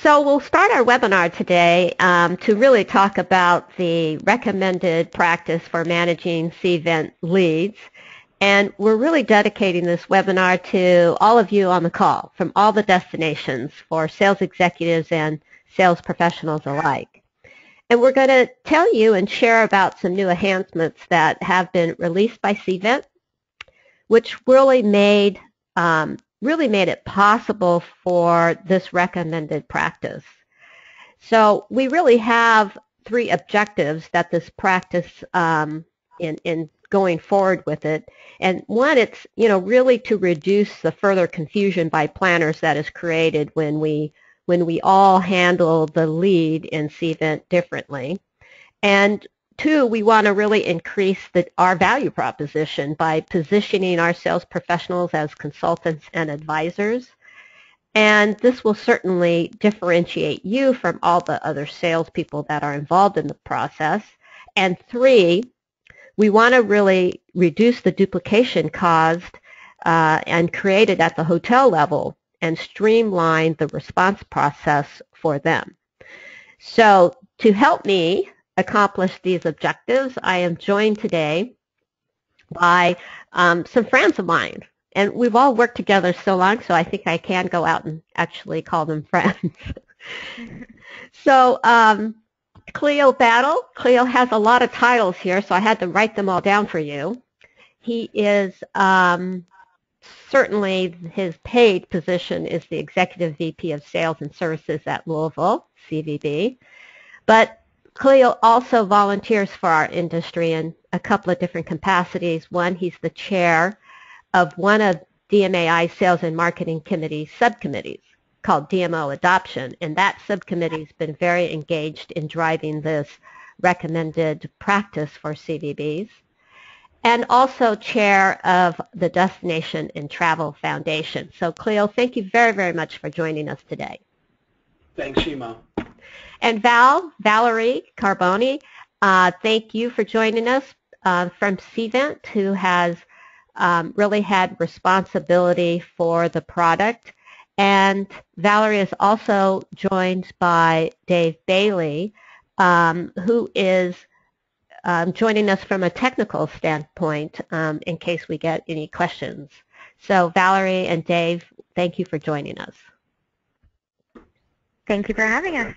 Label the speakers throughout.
Speaker 1: So we'll start our webinar today to really talk about the recommended practice for managing Cvent leads. And we're really dedicating this webinar to all of you on the call from all the destinations for sales executives and sales professionals alike. And we're going to tell you and share about some new enhancements that have been released by Cvent, which really made it possible for this recommended practice. So we really have three objectives that this practice in going forward with it. And one, it's really to reduce the further confusion by planners that is created when we all handle the lead in Cvent differently. And two, we want to really increase our value proposition by positioning our sales professionals as consultants and advisors. And this will certainly differentiate you from all the other salespeople that are involved in the process. And three, we want to really reduce the duplication caused and created at the hotel level and streamline the response process for them. So to help me accomplish these objectives, I am joined today by some friends of mine. And we've all worked together so long, so I think I can go out and actually call them friends. So Cleo Battle. Cleo has a lot of titles here, so I had to write them all down for you. He is certainly, his paid position is the Executive VP of Sales and Services at Louisville, CVB. But Cleo also volunteers for our industry in a couple of different capacities. One, he's the chair of one of DMAI Sales and Marketing Committee subcommittees called DMO Adoption, and that subcommittee has been very engaged in driving this recommended practice for CVBs, and also chair of the Destination and Travel Foundation. So Cleo, thank you very, very much for joining us today.
Speaker 2: Thanks, Shimo.
Speaker 1: And Valerie Carboni, thank you for joining us from Cvent, who has really had responsibility for the product. And Valerie is also joined by Dave Bailey, who is joining us from a technical standpoint in case we get any questions. So Valerie and Dave, thank you for joining us.
Speaker 3: Thank you for having us.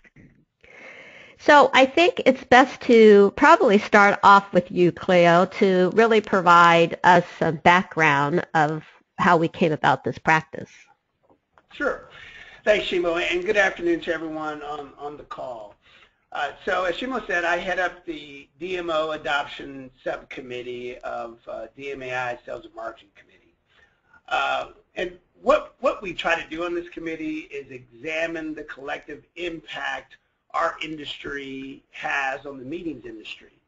Speaker 1: So I think it's best to probably start off with you, Cleo, to really provide us some background of how we came about this practice.
Speaker 2: Sure. Thanks, Shimo, and good afternoon to everyone on the call. So as Shimo said, I head up the DMO Adoption Subcommittee of DMAI Sales and Marketing Committee. And what we try to do on this committee is examine the collective impact our industry has on the meetings industry.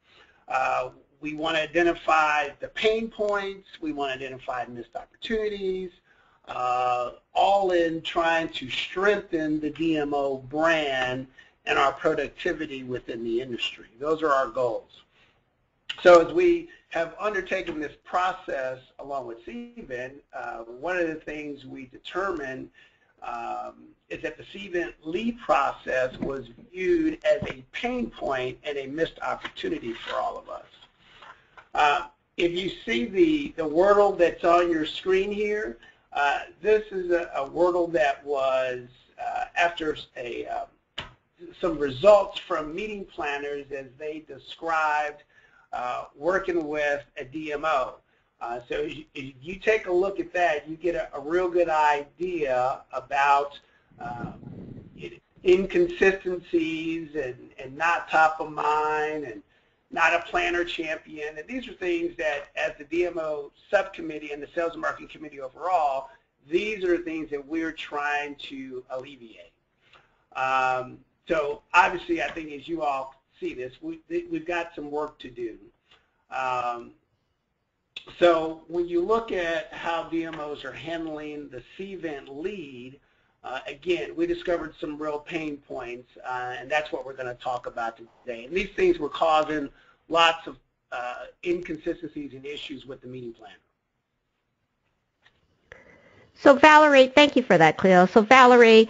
Speaker 2: We want to identify the pain points, we want to identify missed opportunities, all in trying to strengthen the DMO brand and our productivity within the industry. Those are our goals. So as we have undertaken this process along with Cvent, one of the things we determined is that the Cvent lead process was viewed as a pain point and a missed opportunity for all of us. If you see the Wordle that's on your screen here, this is a Wordle that was after some results from meeting planners as they described working with a DMO. So if you take a look at that, you get a real good idea about inconsistencies and not top of mind and not a planner champion. And these are things that, as the DMO subcommittee and the Sales and Marketing Committee overall, these are things that we're trying to alleviate. So obviously, I think as you all see this, we've got some work to do. So when you look at how DMOs are handling the Cvent lead, again, we discovered some real pain points, and that's what we're going to talk about today. And these things were causing lots of inconsistencies and issues with the meeting planner.
Speaker 1: So Valerie, thank you for that, Cleo. So Valerie,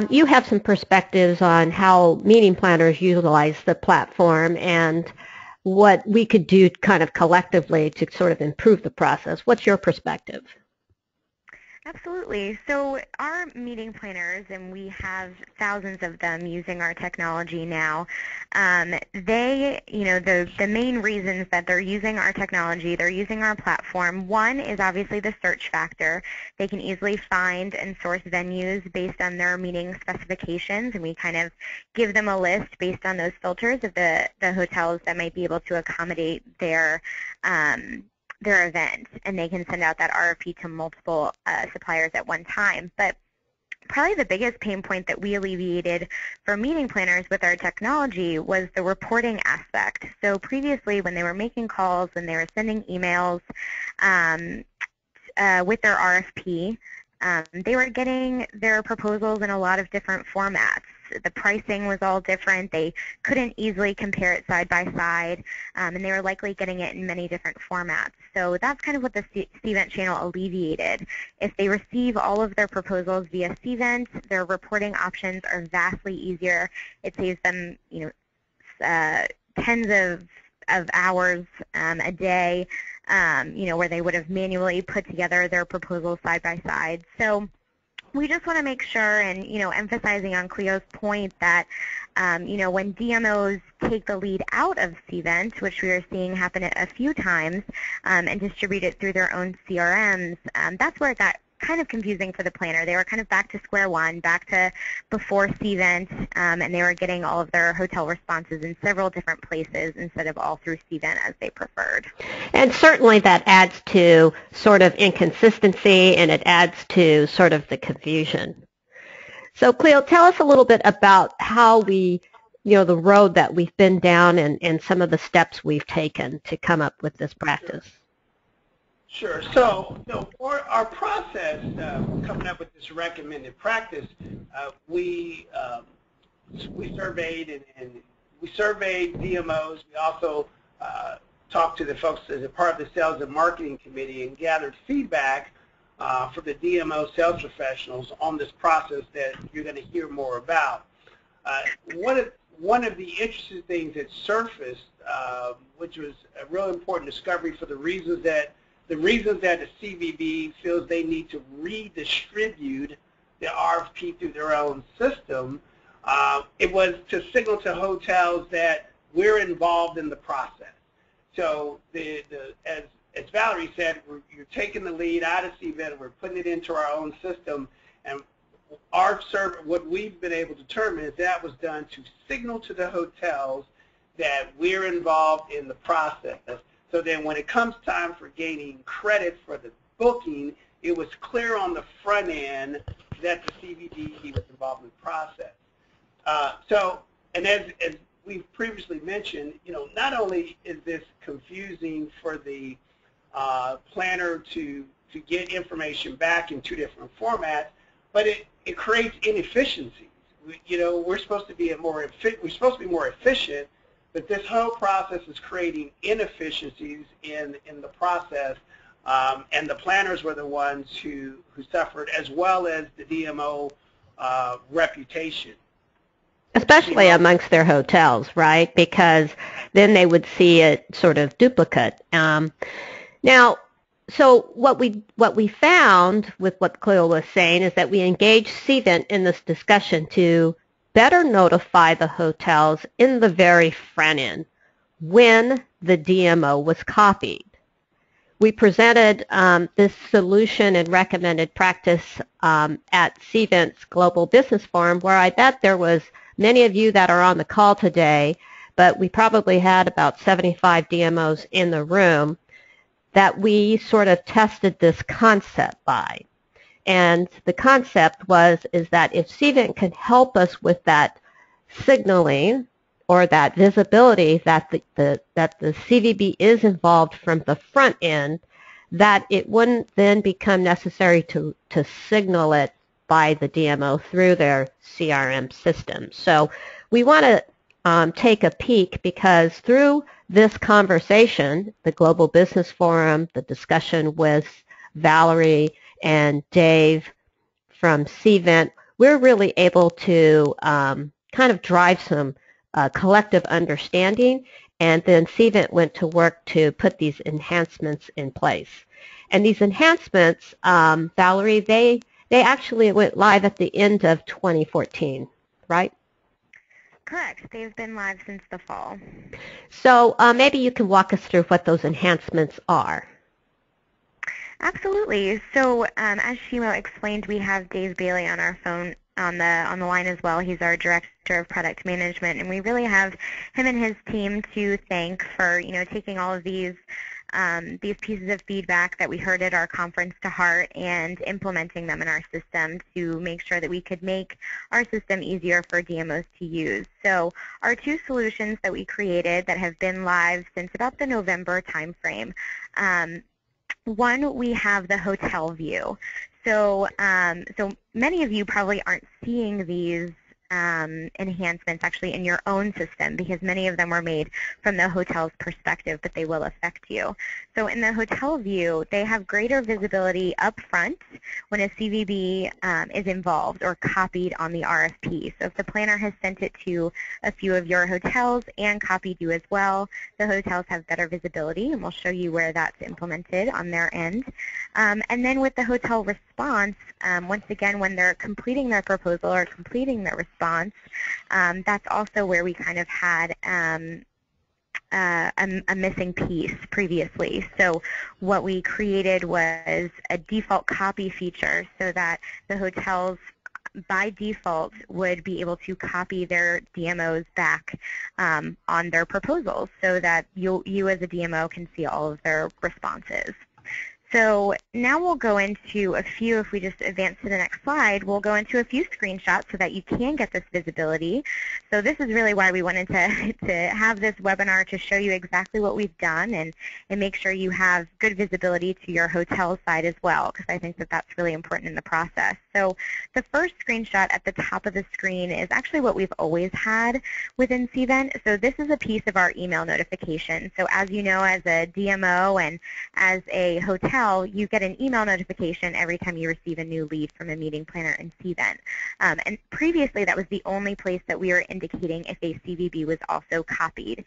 Speaker 1: You have some perspectives on how meeting planners utilize the platform and what we could do kind of collectively to sort of improve the process. What's your perspective?
Speaker 3: Absolutely. So our meeting planners, and we have thousands of them using our technology now, the main reasons that they're using our technology, they're using our platform, one is obviously the search factor. They can easily find and source venues based on their meeting specifications, and we kind of give them a list based on those filters of the hotels that might be able to accommodate their event, and they can send out that RFP to multiple suppliers at one time. But probably the biggest pain point that we alleviated for meeting planners with our technology was the reporting aspect. So previously, when they were making calls, when they were sending emails with their RFP, they were getting their proposals in a lot of different formats. The pricing was all different. They couldn't easily compare it side by side, and they were likely getting it in many different formats. So that's kind of what the Cvent channel alleviated. If they receive all of their proposals via Cvent, their reporting options are vastly easier. It saves them, tens of hours a day, where they would have manually put together their proposals side by side. So we just want to make sure, and emphasizing on Cleo's point that when DMOs take the lead out of Cvent, which we are seeing happen a few times, and distribute it through their own CRMs, that's where it got kind of confusing for the planner. They were kind of back to square one, back to before Cvent, and they were getting all of their hotel responses in several different places instead of all through Cvent as they preferred.
Speaker 1: And certainly that adds to sort of inconsistency, and it adds to sort of the confusion. So Cleo, tell us a little bit about how the road that we've been down and some of the steps we've taken to come up with this practice.
Speaker 2: Sure. So, for our process, coming up with this recommended practice, we surveyed and we surveyed DMOs. We also talked to the folks as a part of the sales and marketing committee and gathered feedback from the DMO sales professionals on this process that you're going to hear more about. One of the interesting things that surfaced, which was a real important discovery for the reasons that the CVB feels they need to redistribute the RFP through their own system, it was to signal to hotels that we're involved in the process. So as Valerie said, you're taking the lead out of Cvent, we're putting it into our own system, and what we've been able to determine is that was done to signal to the hotels that we're involved in the process. So then when it comes time for gaining credit for the booking, it was clear on the front end that the CVB was involved in the process. And as we've previously mentioned, not only is this confusing for the planner to get information back in two different formats, but it creates inefficiencies. We're supposed to be more efficient, but this whole process is creating inefficiencies in the process, and the planners were the ones who suffered, as well as the DMO reputation.
Speaker 1: Especially amongst their hotels, right? Because then they would see it sort of duplicate. Now, so what we found with what Cleo was saying is that we engaged Cvent in this discussion to better notify the hotels in the very front end when the DMO was copied. We presented this solution and recommended practice at Cvent's Global Business Forum, where I bet there was many of you that are on the call today, but we probably had about 75 DMOs in the room that we sort of tested this concept by. And the concept is that if Cvent can help us with that signaling or that visibility that the CVB is involved from the front end, that it wouldn't then become necessary to signal it by the DMO through their CRM system. So we want to take a peek, because through this conversation, the Global Business Forum, the discussion with Valerie and Dave from Cvent, we're really able to kind of drive some collective understanding, and then Cvent went to work to put these enhancements in place. And these enhancements, Valerie, they actually went live at the end of 2014, right?
Speaker 3: Correct. They've been live since the fall.
Speaker 1: So maybe you can walk us through what those enhancements are.
Speaker 3: Absolutely. So as Shimo explained, we have Dave Bailey on our phone on the line as well. He's our director of product management, and we really have him and his team to thank for taking all of these pieces of feedback that we heard at our conference to heart and implementing them in our system to make sure that we could make our system easier for DMOs to use. So our two solutions that we created that have been live since about the November timeframe. One, we have the hotel view. So many of you probably aren't seeing these enhancements actually in your own system because many of them were made from the hotel's perspective, but they will affect you. So in the hotel view, they have greater visibility up front when a CVB is involved or copied on the RFP. So if the planner has sent it to a few of your hotels and copied you as well, the hotels have better visibility, and we'll show you where that's implemented on their end. And then with the hotel response, once again, when they're completing their proposal or completing their response, that's also where we kind of had a missing piece previously. So what we created was a default copy feature so that the hotels by default would be able to copy their DMOs back on their proposals so that you as a DMO can see all of their responses. So now we'll go into a few, if we just advance to the next slide, we'll go into a few screenshots so that you can get this visibility. So this is really why we wanted to have this webinar to show you exactly what we've done and make sure you have good visibility to your hotel side as well, because I think that that's really important in the process. So the first screenshot at the top of the screen is actually what we've always had within Cvent. So this is a piece of our email notification. So as you know, as a DMO and as a hotel, you get an email notification every time you receive a new lead from a meeting planner in Cvent. And previously, that was the only place that we were indicating if a CVB was also copied.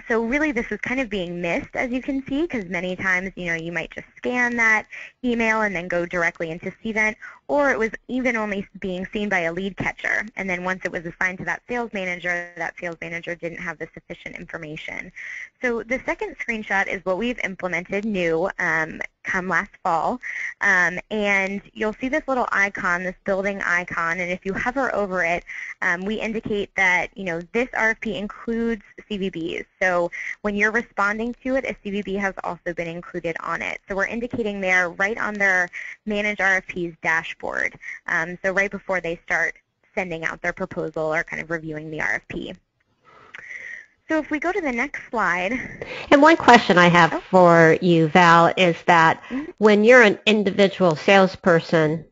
Speaker 3: So really this is kind of being missed, as you can see, because many times, you might just scan that email and then go directly into Cvent, or it was even only being seen by a lead catcher. And then once it was assigned to that sales manager didn't have the sufficient information. So the second screenshot is what we've implemented new come last fall. And you'll see this little icon, this building icon, and if you hover over it, we indicate that, this RFP includes CVBs. So when you're responding to it, a CVB has also been included on it. So we're indicating there right on their Manage RFPs dashboard, so right before they start sending out their proposal or kind of reviewing the RFP. So if we go to the next slide.
Speaker 1: And one question I have for you, Val, is that when you're an individual salesperson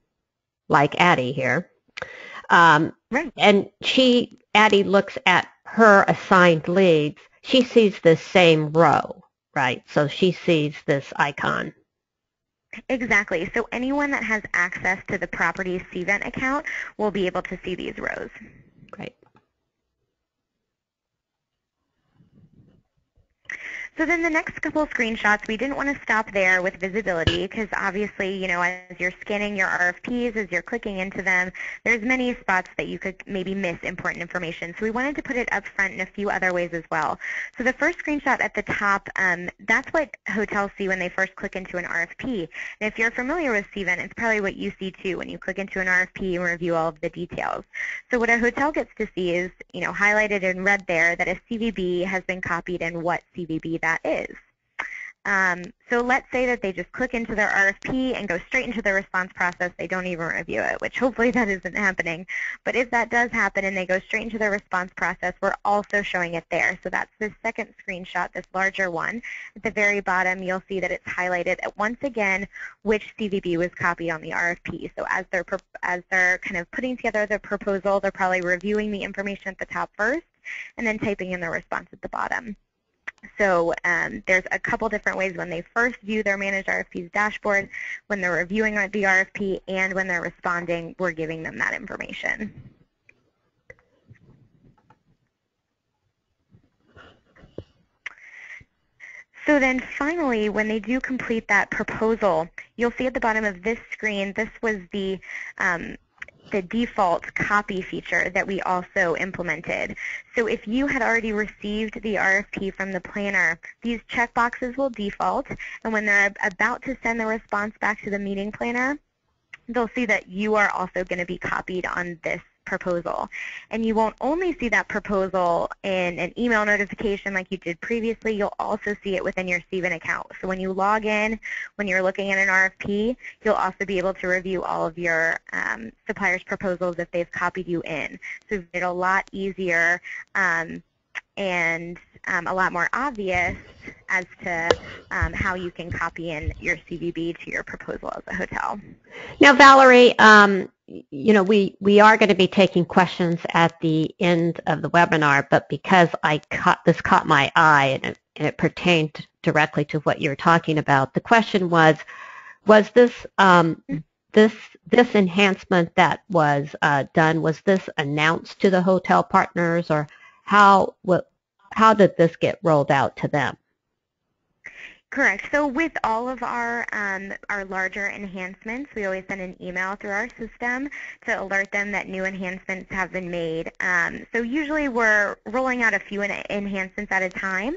Speaker 1: like Addie here, and Addie looks at her assigned leads, she sees the same row, right? So she sees this icon.
Speaker 3: Exactly. So anyone that has access to the property's Cvent account will be able to see these rows.
Speaker 1: Great.
Speaker 3: So then the next couple of screenshots, we didn't want to stop there with visibility because obviously, as you're scanning your RFPs, as you're clicking into them, there's many spots that you could maybe miss important information. So we wanted to put it up front in a few other ways as well. So the first screenshot at the top, that's what hotels see when they first click into an RFP. And if you're familiar with Cvent, it's probably what you see too when you click into an RFP and review all of the details. So what a hotel gets to see is, highlighted in red there that a CVB has been copied and what CVB that is. So let's say that they just click into their RFP and go straight into the response process. They don't even review it, which hopefully that isn't happening. But if that does happen and they go straight into the response process, we're also showing it there. So that's the second screenshot, this larger one. At the very bottom, you'll see that it's highlighted once again which CVB was copied on the RFP. So as they're kind of putting together the proposal, they're probably reviewing the information at the top first and then typing in the response at the bottom. So there's a couple different ways when they first view their Managed RFPs dashboard, when they're reviewing the RFP, and when they're responding, we're giving them that information. So then finally, when they do complete that proposal, you'll see at the bottom of this screen, this was the default copy feature that we also implemented. So if you had already received the RFP from the planner, these checkboxes will default, and when they're about to send the response back to the meeting planner, they'll see that you are also going to be copied on this proposal. And you won't only see that proposal in an email notification like you did previously, you'll also see it within your Cvent account. So when you log in, when you're looking at an RFP, you'll also be able to review all of your suppliers' proposals if they've copied you in. So it's made it a lot easier and a lot more obvious as to how you can copy in your CVB to your proposal as a hotel.
Speaker 1: Now, Valerie, you know, we are going to be taking questions at the end of the webinar, but because this caught my eye and it pertained directly to what you're talking about, the question was this this enhancement that was done, was this announced to the hotel partners, or how did this get rolled out to them?
Speaker 3: Correct. So with all of our larger enhancements, we always send an email through our system to alert them that new enhancements have been made. So usually we're rolling out a few enhancements at a time.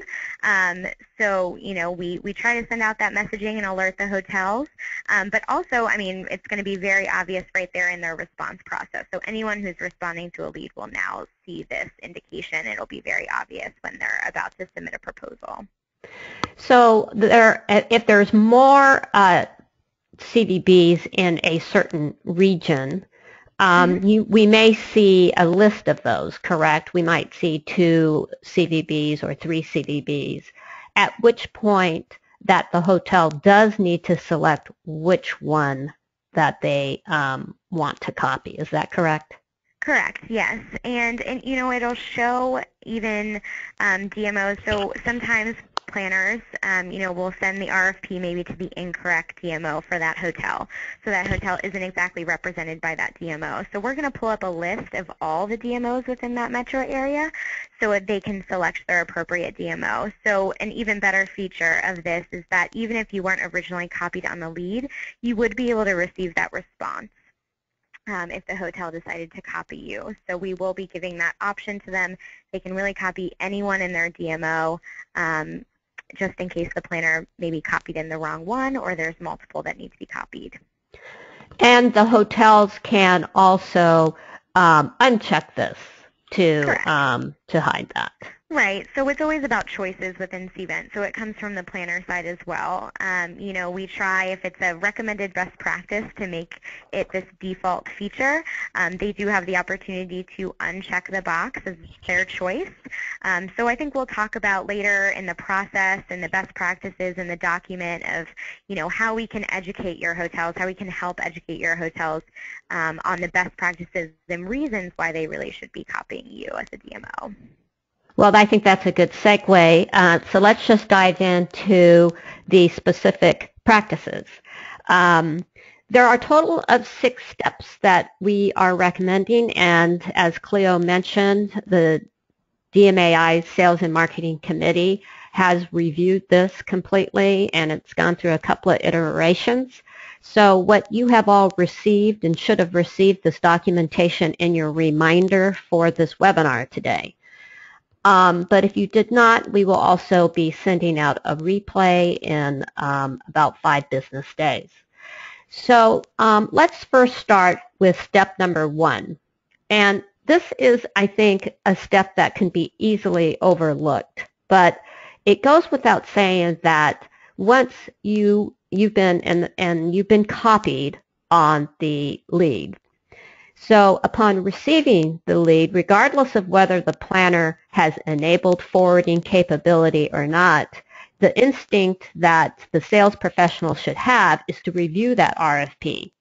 Speaker 3: So, you know, we try to send out that messaging and alert the hotels. But also, I mean, it's going to be very obvious right there in their response process. So anyone who's responding to a lead will now see this indication. It'll be very obvious when they're about to submit a proposal.
Speaker 1: So if there's more CVBs in a certain region, we may see a list of those, correct? We might see 2 CVBs or 3 CVBs, at which point that the hotel does need to select which one that they want to copy. Is that correct?
Speaker 3: Correct, yes. And you know, it'll show even DMOs. So sometimes planners, you know, will send the RFP maybe to the incorrect DMO for that hotel. So that hotel isn't exactly represented by that DMO. So we're going to pull up a list of all the DMOs within that metro area so that they can select their appropriate DMO. So an even better feature of this is that even if you weren't originally copied on the lead, you would be able to receive that response if the hotel decided to copy you. So we will be giving that option to them. They can really copy anyone in their DMO just in case the planner maybe copied in the wrong one or there's multiple that need to be copied.
Speaker 1: And the hotels can also uncheck this to hide that.
Speaker 3: Right. So it's always about choices within Cvent. So it comes from the planner side as well. You know, we try, if it's a recommended best practice, to make it this default feature. They do have the opportunity to uncheck the box as their choice. So I think we'll talk about later in the process and the best practices in the document of, you know, how we can educate your hotels, how we can help educate your hotels on the best practices and reasons why they really should be copying you as a DMO.
Speaker 1: Well, I think that's a good segue. So let's just dive into the specific practices. There are a total of 6 steps that we are recommending, and as Cleo mentioned, the DMAI Sales and Marketing Committee has reviewed this completely, and it's gone through a couple of iterations. So what you have all received and should have received this documentation in your reminder for this webinar today. But if you did not, we will also be sending out a replay in about 5 business days. So let's first start with step number 1. And this is, I think, a step that can be easily overlooked. But it goes without saying that once you've been copied on the lead, so upon receiving the lead, regardless of whether the planner has enabled forwarding capability or not, the instinct that the sales professional should have is to review that RFP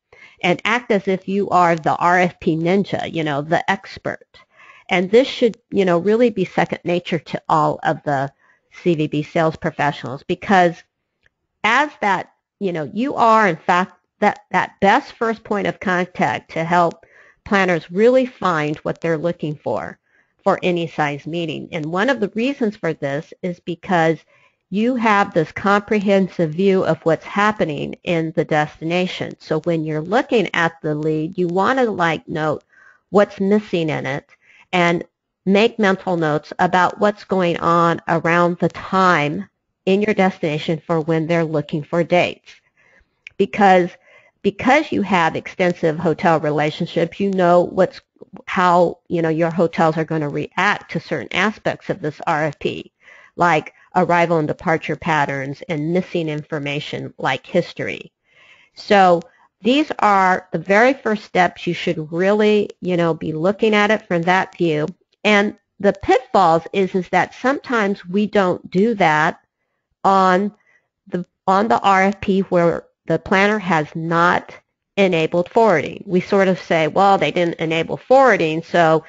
Speaker 1: and act as if you are the RFP ninja, you know, the expert. And this should, you know, really be second nature to all of the CVB sales professionals, because as that, you are in fact that best first point of contact to help planners really find what they're looking for any size meeting. And one of the reasons for this is because you have this comprehensive view of what's happening in the destination. So when you're looking at the lead, you want to note what's missing in it and make mental notes about what's going on around the time in your destination for when they're looking for dates. Because you have extensive hotel relationships, you know how your hotels are going to react to certain aspects of this RFP, like arrival and departure patterns and missing information like history. So these are the very first steps. You should really, be looking at it from that view. And the pitfalls is that sometimes we don't do that on the RFP where the planner has not enabled forwarding. We sort of say, well, they didn't enable forwarding, so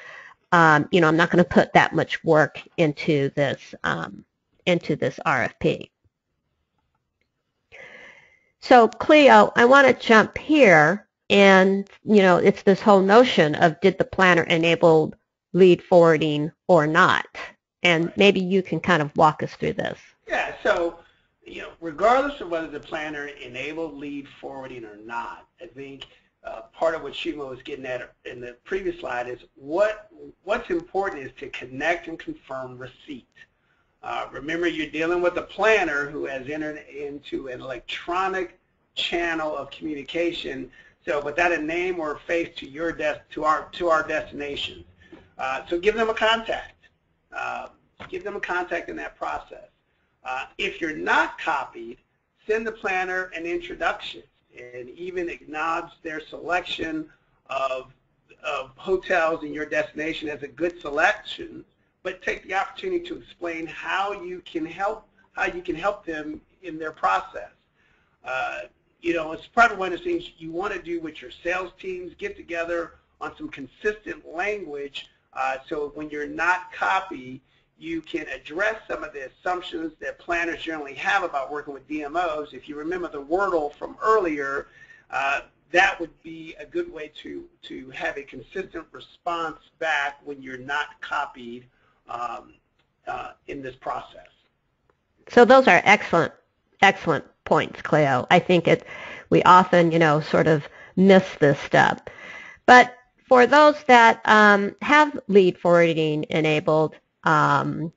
Speaker 1: I'm not going to put that much work into this RFP. So Cleo, I want to jump here, and it's this whole notion of did the planner enable lead forwarding or not, and maybe you can kind of walk us through this.
Speaker 2: Yeah. So regardless of whether the planner enabled lead forwarding or not, I think part of what Shimo was getting at in the previous slide is what's important is to connect and confirm receipt. Remember, you're dealing with a planner who has entered into an electronic channel of communication, so without a name or a face to our destination. So give them a contact. Give them a contact in that process. If you're not copied, send the planner an introduction and even acknowledge their selection of hotels in your destination as a good selection, but take the opportunity to explain how you can help them in their process. It's probably one of the things you want to do with your sales teams, get together on some consistent language so when you're not copied, you can address some of the assumptions that planners generally have about working with DMOs. If you remember the Wordle from earlier, that would be a good way to have a consistent response back when you're not copied in this process.
Speaker 1: So those are excellent points, Cleo. I think we often, sort of miss this step. But for those that have lead forwarding enabled,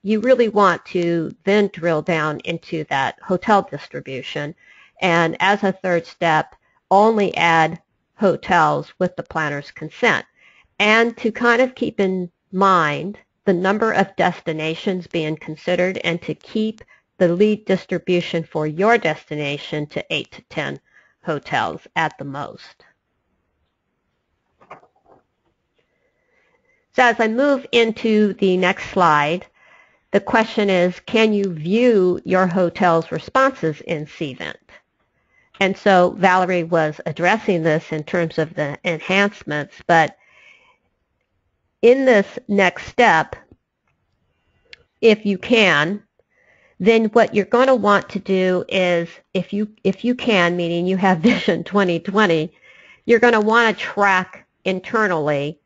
Speaker 1: you really want to then drill down into that hotel distribution, and as a third step, only add hotels with the planner's consent, and to kind of keep in mind the number of destinations being considered, and to keep the lead distribution for your destination to 8 to 10 hotels at the most. So as I move into the next slide, the question is, can you view your hotel's responses in Cvent? And so Valerie was addressing this in terms of the enhancements, but in this next step, if you can, then what you're going to want to do is, if you can, meaning you have Vision 2020, you're going to want to track internally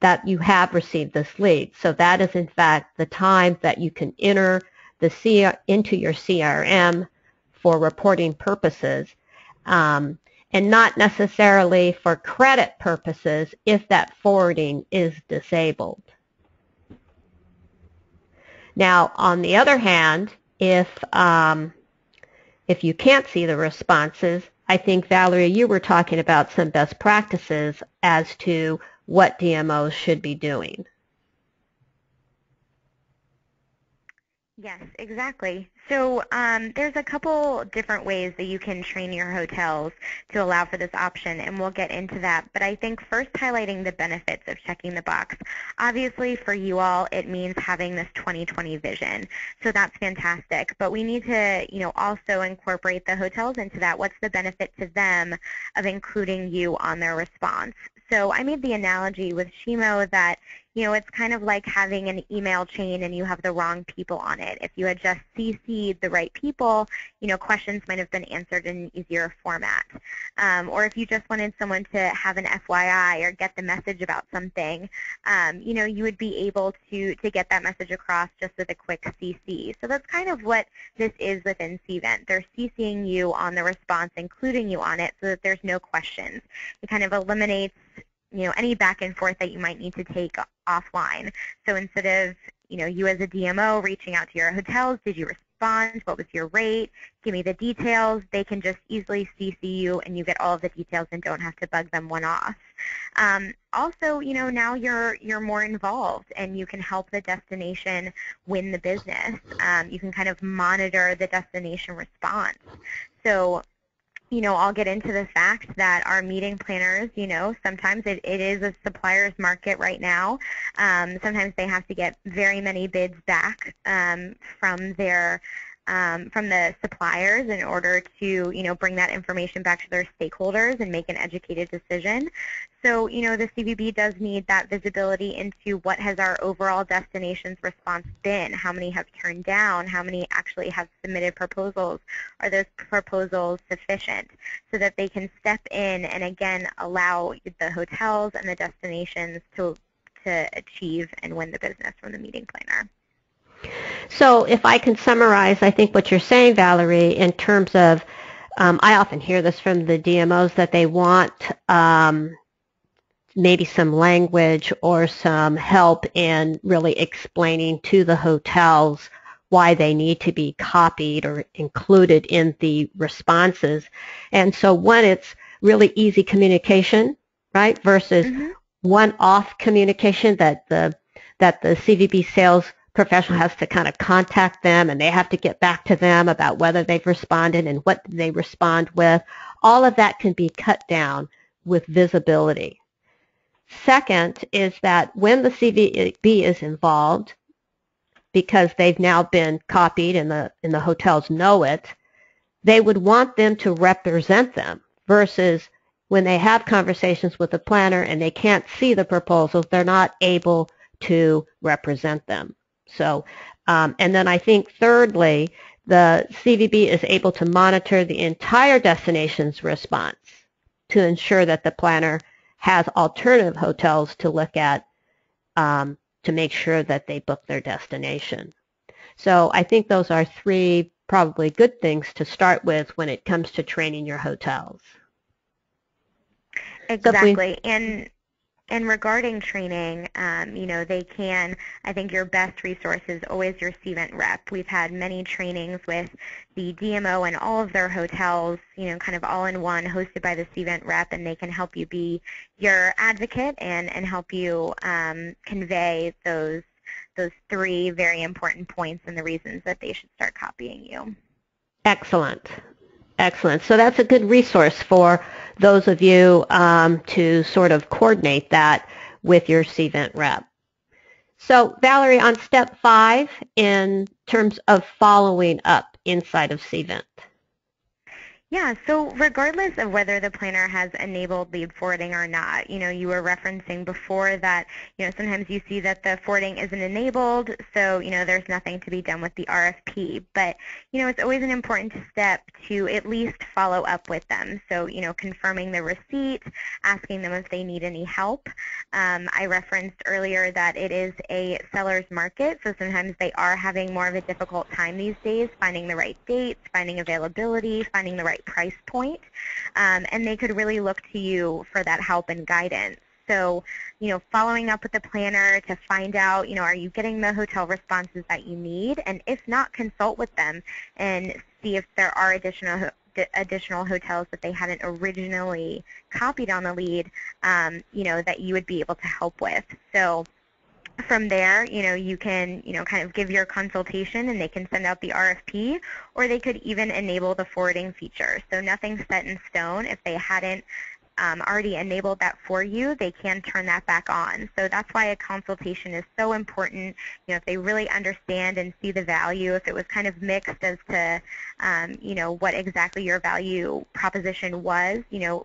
Speaker 1: that you have received this lead. So that is in fact the time that you can enter into your CRM for reporting purposes, and not necessarily for credit purposes if that forwarding is disabled. Now, on the other hand, if you can't see the responses, I think, Valerie, you were talking about some best practices as to what DMOs should be doing.
Speaker 3: Yes, exactly. So there's a couple different ways that you can train your hotels to allow for this option, and we'll get into that. But I think first highlighting the benefits of checking the box. Obviously for you all, it means having this 2020 vision. So that's fantastic. But we need to, also incorporate the hotels into that. What's the benefit to them of including you on their response? So I made the analogy with Shimo that, it's kind of like having an email chain and you have the wrong people on it. If you had just CC'd the right people, questions might have been answered in an easier format. Or if you just wanted someone to have an FYI or get the message about something, you would be able to get that message across just with a quick CC. So that's kind of what this is within Cvent. They're CCing you on the response, including you on it, so that there's no questions. It kind of eliminates any back and forth that you might need to take offline. So instead of, you as a DMO reaching out to your hotels, did you respond? What was your rate? Give me the details. They can just easily CC you and you get all of the details and don't have to bug them one off. Also, now you're more involved and you can help the destination win the business. You can kind of monitor the destination response. So I'll get into the fact that our meeting planners, sometimes it is a supplier's market right now. Sometimes they have to get very many bids back from the suppliers in order to, bring that information back to their stakeholders and make an educated decision. So, the CVB does need that visibility into what has our overall destination's response been, how many have turned down, how many actually have submitted proposals, are those proposals sufficient, so that they can step in and again allow the hotels and the destinations to achieve and win the business from the meeting planner.
Speaker 1: So if I can summarize, I think what you're saying, Valerie, in terms of, I often hear this from the DMOs that they want maybe some language or some help in really explaining to the hotels why they need to be copied or included in the responses. And so one, it's really easy communication, right, versus one-off communication that the CVB sales professional has to kind of contact them and they have to get back to them about whether they've responded and what they respond with. All of that can be cut down with visibility. Second is that when the CVB is involved, because they've now been copied and the hotels know it, they would want them to represent them versus when they have conversations with the planner and they can't see the proposals, they're not able to represent them. So, and then I think thirdly, the CVB is able to monitor the entire destination's response to ensure that the planner has alternative hotels to look at to make sure that they book their destination. So I think those are three probably good things to start with when it comes to training your hotels.
Speaker 3: Exactly. And regarding training, they can, I think your best resource is always your Cvent rep. We've had many trainings with the DMO and all of their hotels, kind of all in one, hosted by the Cvent rep, and they can help you be your advocate and help you convey those three very important points and the reasons that they should start copying you.
Speaker 1: Excellent. Excellent. So that's a good resource for those of you to sort of coordinate that with your Cvent rep. So Valerie, on step 5, in terms of following up inside of Cvent.
Speaker 3: Yeah, so regardless of whether the planner has enabled lead forwarding or not, you were referencing before that, sometimes you see that the forwarding isn't enabled, so, there's nothing to be done with the RFP. But, it's always an important step to at least follow up with them. So, confirming the receipt, asking them if they need any help. I referenced earlier that it is a seller's market, so sometimes they are having more of a difficult time these days finding the right dates, finding availability, finding the right price point, and they could really look to you for that help and guidance. So, following up with the planner to find out, are you getting the hotel responses that you need? And if not, consult with them and see if there are additional hotels that they hadn't originally copied on the lead, that you would be able to help with. So from there, you can, kind of give your consultation and they can send out the RFP, or they could even enable the forwarding feature. So nothing's set in stone. If they hadn't already enabled that for you, they can turn that back on. So that's why a consultation is so important. If they really understand and see the value, if it was kind of mixed as to, what exactly your value proposition was,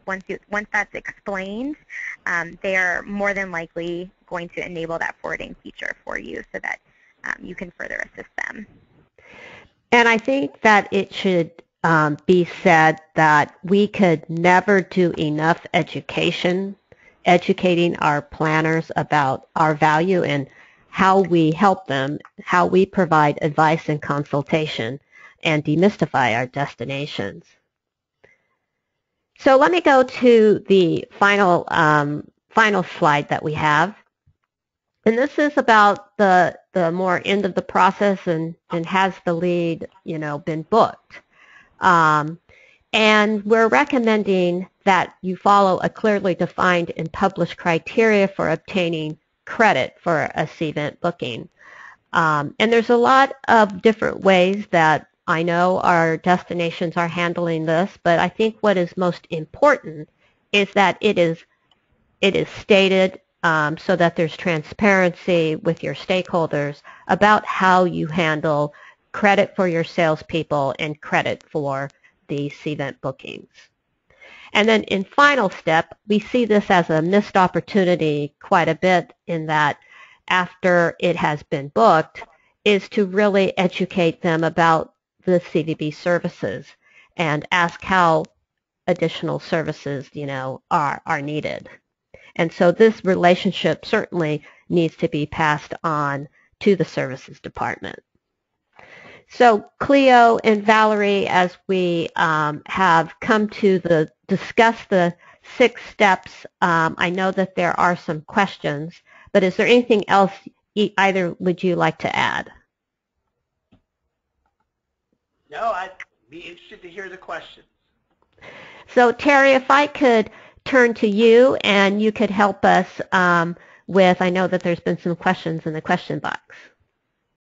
Speaker 3: once that's explained, they are more than likely going to enable that forwarding feature for you so that you can further assist them.
Speaker 1: And I think that it should be said that we could never do enough educating our planners about our value and how we help them, how we provide advice and consultation and demystify our destinations. So let me go to the final slide that we have. And this is about the more end of the process and has the lead, been booked. And we're recommending that you follow a clearly defined and published criteria for obtaining credit for a Cvent booking. And there's a lot of different ways that I know our destinations are handling this, but I think what is most important is that it is stated so that there's transparency with your stakeholders about how you handle credit for your salespeople and credit for the Cvent bookings. And then in final step, we see this as a missed opportunity quite a bit in that after it has been booked is to really educate them about the CVB services and ask how additional services, are needed. And so this relationship certainly needs to be passed on to the services department. So Cleo and Valerie, as we have come to discuss the 6 steps, I know that there are some questions, but is there anything else either would you like to add?
Speaker 2: No, I'd be interested to hear the questions.
Speaker 1: So Terry, if I could turn to you and you could help us with, I know that there's been some questions in the question box.